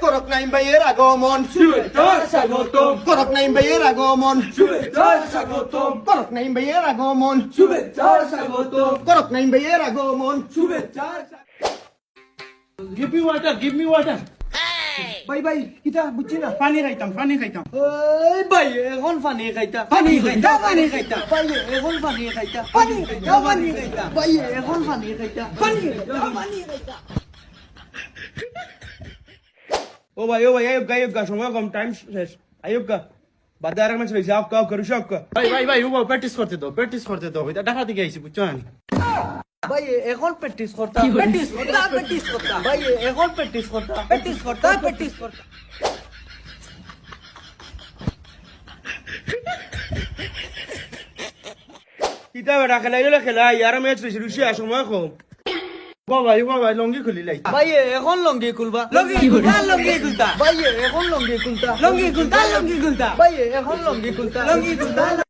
করক নাইম ভাইয়ের আগমন শুভেচ্ছা স্বাগতম করক নাইম ভাইয়ের আগমন শুভেচ্ছা স্বাগতম করক নাইম ভাইয়ের আগমন শুভেচ্ছা স্বাগতম করক নাইম ভাইয়ের আগমন শুভেচ্ছা give me water ভাই ভাই কিটা বুঝছি না পানি খাইতাম এই ভাই এখন পানি খাইতা পানি খাইতা ভাই এখন পানি খাইতা পানি খাইতা ভাই এখন পানি খাইতা পানি খাইতা ও ভাই আয়ুব গা সময় কম টাইম শেষ আয়ুব গা বাদে আর একটা ছেলে আপ কাও করু সব ভাই ও প্র্যাকটিস করতে দাও এটা ঢাকা থেকে আইছি বুঝছো না ভাই এখন প্র্যাকটিস করতা ভাই এখন প্র্যাকটিস করতা কিতা বেটা খেলা ইয়ার ম্যাচ রেছি রুশিয়া সময় কম বাবা লঙ্গি খুলি লাই ভাই এখন লঙ্গি খুলবা লঙ্গি খুলতা ভাই এখন লঙ্গি খুলতা লঙ্গি খুলতা ভাই এখন লঙ্গি খুলতা